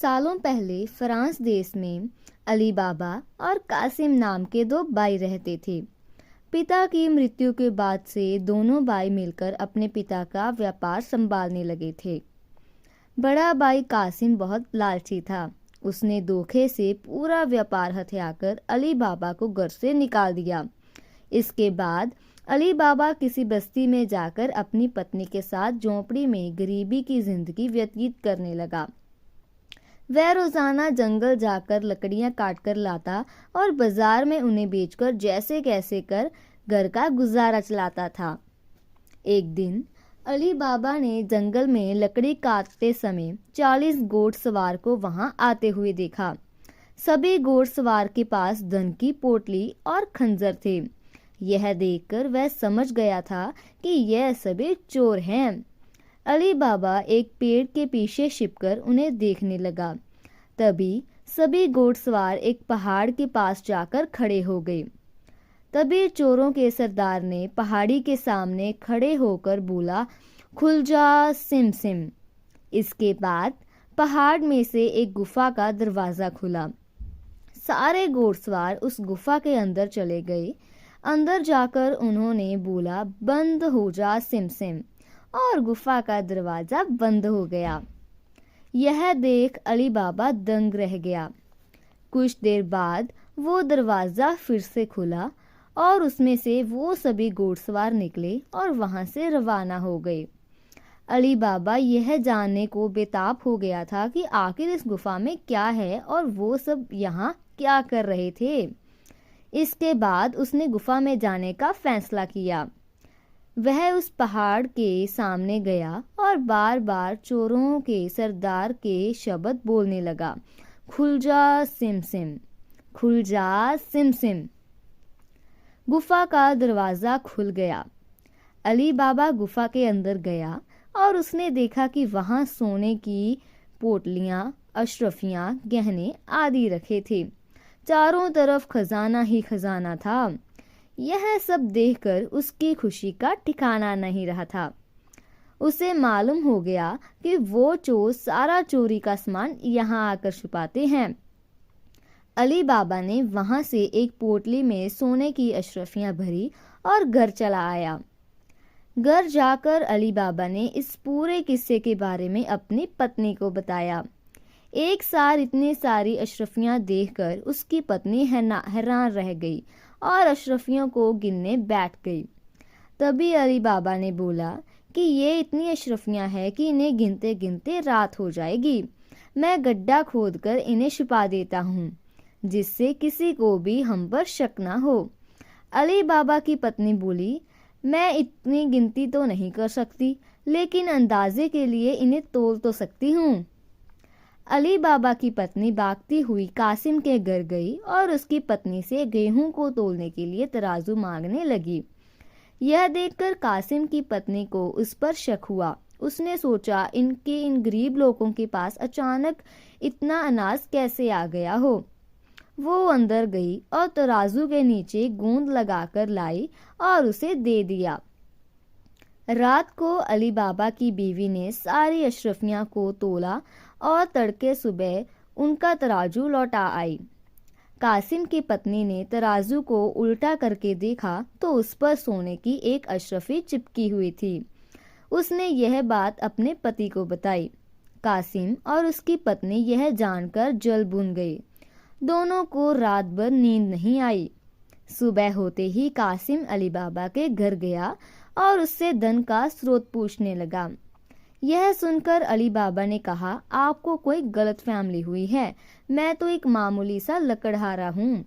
सालों पहले फ्रांस देश में अली बाबा और कासिम नाम के दो भाई रहते थे। पिता की मृत्यु के बाद से दोनों भाई मिलकर अपने पिता का व्यापार संभालने लगे थे। बड़ा भाई कासिम बहुत लालची था। उसने धोखे से पूरा व्यापार हथियाकर अली बाबा को घर से निकाल दिया। इसके बाद अली बाबा किसी बस्ती में जाकर अपनी पत्नी के साथ झोंपड़ी में गरीबी की जिंदगी व्यतीत करने लगा। वह रोजाना जंगल जाकर लकड़ियां काट कर लाता और बाजार में उन्हें बेचकर जैसे कैसे कर घर का गुजारा चलाता था। एक दिन अली बाबा ने जंगल में लकड़ी काटते समय 40 घोड़सवार को वहां आते हुए देखा। सभी घोड़सवार के पास धन की पोटली और खंजर थे। यह देखकर वह समझ गया था कि यह सभी चोर हैं। अली बाबा एक पेड़ के पीछे छिपकर उन्हें देखने लगा। तभी सभी घोड़सवार एक पहाड़ के पास जाकर खड़े हो गए। तभी चोरों के सरदार ने पहाड़ी के सामने खड़े होकर बोला, खुल जा सिम सिम। इसके बाद पहाड़ में से एक गुफा का दरवाजा खुला। सारे घोड़सवार उस गुफा के अंदर चले गए। अंदर जाकर उन्होंने बोला, बंद हो जा सिम सिम, और गुफा का दरवाजा बंद हो गया। यह देख अली बाबा दंग रह गया। कुछ देर बाद वो दरवाजा फिर से खुला और उसमें से वो सभी घोड़सवार निकले और वहां से रवाना हो गए। अली बाबा यह जानने को बेताब हो गया था कि आखिर इस गुफा में क्या है और वो सब यहाँ क्या कर रहे थे। इसके बाद उसने गुफा में जाने का फैसला किया। वह उस पहाड़ के सामने गया और बार बार चोरों के सरदार के शब्द बोलने लगा, खुल जा सिम सिम, खुल जा सिम सिम। गुफा का दरवाजा खुल गया। अली बाबा गुफा के अंदर गया और उसने देखा कि वहां सोने की पोटलियां, अशरफियां, गहने आदि रखे थे। चारों तरफ खजाना ही खजाना था। यह सब देखकर उसकी खुशी का ठिकाना नहीं रहा था। उसे मालूम हो गया कि वो चोर सारा चोरी का सामान यहाँ आकर छुपाते हैं। अली बाबा ने वहां से एक पोटली में सोने की अशरफियां भरी और घर चला आया। घर जाकर अली बाबा ने इस पूरे किस्से के बारे में अपनी पत्नी को बताया। एक सार इतनी सारी अशरफियां देखकर उसकी पत्नी हैरान रह गई और अशरफियों को गिनने बैठ गई। तभी अली बाबा ने बोला कि ये इतनी अशरफियां हैं कि इन्हें गिनते गिनते रात हो जाएगी। मैं गड्ढा खोदकर इन्हें छुपा देता हूँ, जिससे किसी को भी हम पर शक ना हो। अली बाबा की पत्नी बोली, मैं इतनी गिनती तो नहीं कर सकती, लेकिन अंदाजे के लिए इन्हें तोल तो सकती हूँ। अली बाबा की पत्नी भागती हुई कासिम के घर गई और उसकी पत्नी से गेहूं को तोलने के लिए तराजू मांगने लगी। यह देखकर कासिम की पत्नी को उस पर शक हुआ। उसने सोचा, इन गरीब लोगों के पास अचानक इतना अनाज कैसे आ गया हो। वो अंदर गई और तराजू के नीचे गोंद लगाकर लाई और उसे दे दिया। रात को अली बाबा की बीवी ने सारी अशरफियां को तोला और तड़के सुबह उनका तराजू लौटा आई। कासिम की पत्नी ने तराजू को उल्टा करके देखा तो उस पर सोने की एक अशरफी चिपकी हुई थी। उसने यह बात अपने पति को बताई। कासिम और उसकी पत्नी यह जानकर जल भुन गए। दोनों को रात भर नींद नहीं आई। सुबह होते ही कासिम अली बाबा के घर गया और उससे धन का स्रोत पूछने लगा। यह सुनकर अली बाबा ने कहा, आपको कोई गलतफहमी हुई है, मैं तो एक मामूली सा लकड़हारा हूँ।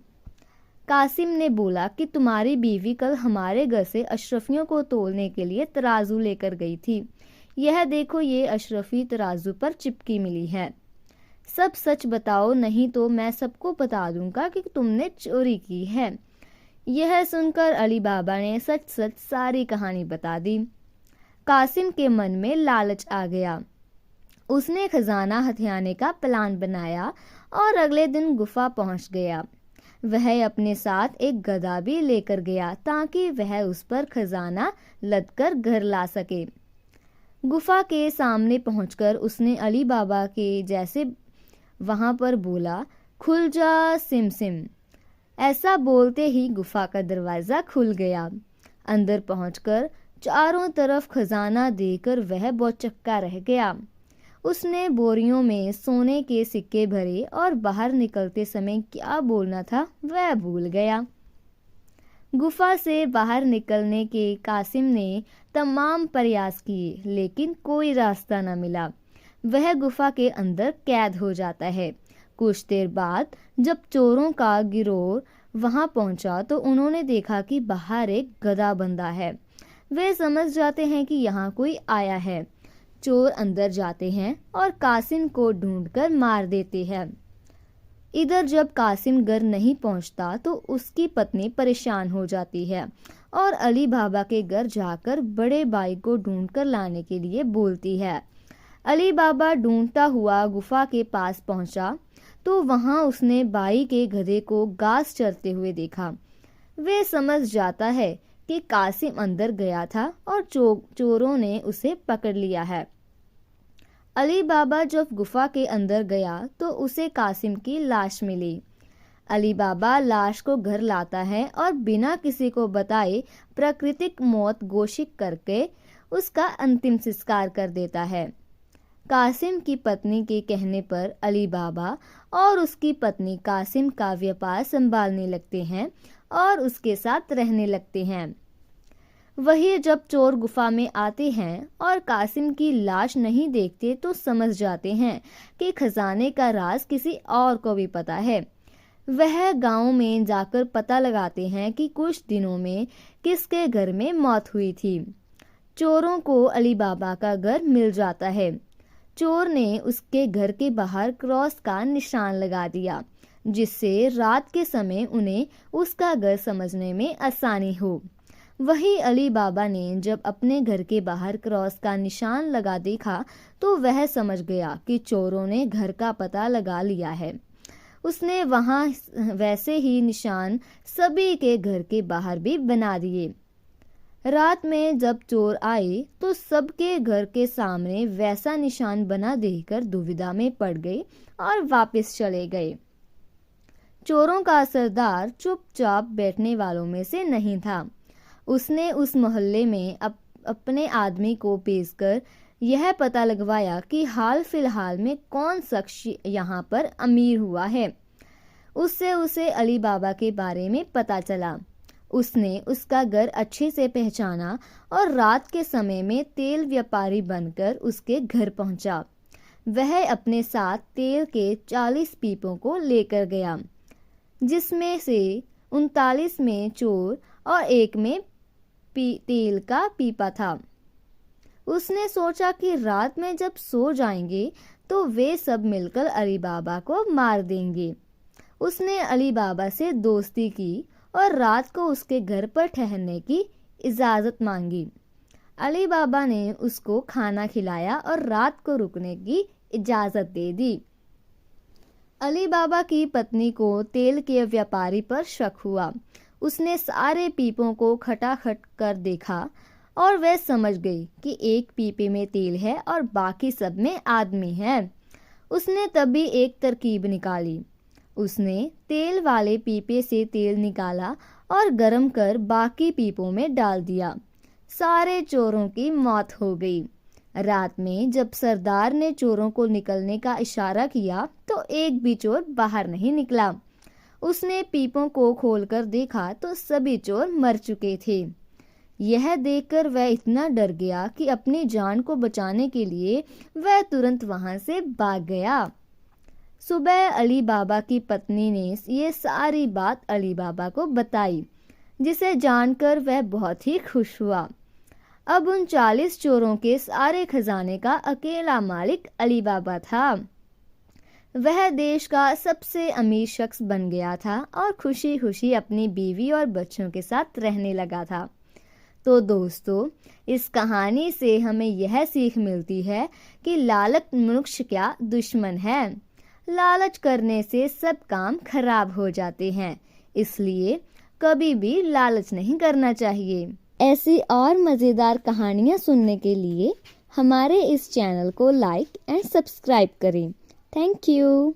कासिम ने बोला कि तुम्हारी बीवी कल हमारे घर से अशरफियों को तोलने के लिए तराजू लेकर गई थी। यह देखो, ये अशरफी तराजू पर चिपकी मिली है। सब सच बताओ, नहीं तो मैं सबको बता दूंगा कि तुमने चोरी की है। यह सुनकर अली बाबा ने सच सच सारी कहानी बता दी। कासिम के मन में लालच आ गया। उसने खजाना हथियाने का प्लान बनाया और अगले दिन गुफा पहुंच गया। वह अपने साथ एक गधा भी लेकर गया ताकि वह उस पर खजाना लदकर घर ला सके। गुफा के सामने पहुंचकर उसने अली बाबा के जैसे वहां पर बोला, खुल जा सिम सिम। ऐसा बोलते ही गुफा का दरवाजा खुल गया। अंदर पहुंचकर चारों तरफ खजाना देखकर वह बौचक्का रह गया। उसने बोरियों में सोने के सिक्के भरे और बाहर निकलते समय क्या बोलना था वह भूल गया। गुफा से बाहर निकलने के कासिम ने तमाम प्रयास किए, लेकिन कोई रास्ता न मिला। वह गुफा के अंदर कैद हो जाता है। कुछ देर बाद जब चोरों का गिरोह वहां पहुंचा तो उन्होंने देखा कि बाहर एक गधा बंधा है। वे समझ जाते हैं कि यहाँ कोई आया है। चोर अंदर जाते हैं और कासिम को ढूंढकर मार देते हैं। इधर जब कासिम घर नहीं पहुंचता तो उसकी पत्नी परेशान हो जाती है और अली बाबा के घर जाकर बड़े भाई को ढूंढकर लाने के लिए बोलती है। अली बाबा ढूंढता हुआ गुफा के पास पहुंचा तो वहां उसने भाई के गधे को घास चरते हुए देखा। वे समझ जाता है कि कासिम अंदर गया था और चोरों ने उसे पकड़ लिया है। अली बाबा जब गुफा के अंदर गया तो उसे कासिम की लाश मिली। अली बाबा लाश को घर लाता है और बिना किसी को बताए प्राकृतिक मौत घोषित करके उसका अंतिम संस्कार कर देता है। कासिम की पत्नी के कहने पर अली बाबा और उसकी पत्नी कासिम का व्यापार संभालने लगते हैं और उसके साथ रहने लगते हैं। वही जब चोर गुफा में आते हैं और कासिम की लाश नहीं देखते तो समझ जाते हैं कि खजाने का राज किसी और को भी पता है। वह गांव में जाकर पता लगाते हैं कि कुछ दिनों में किसके घर में मौत हुई थी। चोरों को अली बाबा का घर मिल जाता है। चोर ने उसके घर के बाहर क्रॉस का निशान लगा दिया, जिससे रात के समय उन्हें उसका घर समझने में आसानी हो। वही अली बाबा ने जब अपने घर के बाहर क्रॉस का निशान लगा देखा तो वह समझ गया कि चोरों ने घर का पता लगा लिया है। उसने वहां वैसे ही निशान सभी के घर के बाहर भी बना दिए। रात में जब चोर आए तो सबके घर के सामने वैसा निशान बना देखकर दुविधा में पड़ गए और वापस चले गए। चोरों का सरदार चुपचाप बैठने वालों में से नहीं था। उसने उस मोहल्ले में अपने आदमी को भेजकर यह पता लगवाया कि हाल फिलहाल में कौन शख्स यहाँ पर अमीर हुआ है। उससे उसे अली बाबा के बारे में पता चला। उसने उसका घर अच्छे से पहचाना और रात के समय में तेल व्यापारी बनकर उसके घर पहुंचा। वह अपने साथ तेल के 40 पीपों को लेकर गया, जिसमें से 39 में चोर और एक में तेल का पीपा था। उसने सोचा कि रात में जब सो जाएंगे तो वे सब मिलकर अली बाबा को मार देंगे। उसने अली बाबा से दोस्ती की और रात को उसके घर पर ठहरने की इजाज़त मांगी। अली बाबा ने उसको खाना खिलाया और रात को रुकने की इजाज़त दे दी। अली बाबा की पत्नी को तेल के व्यापारी पर शक हुआ। उसने सारे पीपों को खटाखट कर देखा और वह समझ गई कि एक पीपे में तेल है और बाकी सब में आदमी है। उसने तभी एक तरकीब निकाली। उसने तेल वाले पीपे से तेल निकाला और गर्म कर बाकी पीपों में डाल दिया। सारे चोरों की मौत हो गई। रात में जब सरदार ने चोरों को निकलने का इशारा किया तो एक भी चोर बाहर नहीं निकला। उसने पीपों को खोलकर देखा तो सभी चोर मर चुके थे। यह देखकर वह इतना डर गया कि अपनी जान को बचाने के लिए वह तुरंत वहां से भाग गया। सुबह अली बाबा की पत्नी ने ये सारी बात अली बाबा को बताई, जिसे जानकर वह बहुत ही खुश हुआ। अब उन 40 चोरों के सारे खजाने का अकेला मालिक अली बाबा था। वह देश का सबसे अमीर शख्स बन गया था और खुशी खुशी अपनी बीवी और बच्चों के साथ रहने लगा था। तो दोस्तों, इस कहानी से हमें यह सीख मिलती है कि लालच मनुष्य का दुश्मन है। लालच करने से सब काम खराब हो जाते हैं, इसलिए कभी भी लालच नहीं करना चाहिए। ऐसी और मज़ेदार कहानियाँ सुनने के लिए हमारे इस चैनल को लाइक एंड सब्सक्राइब करें। Thank you.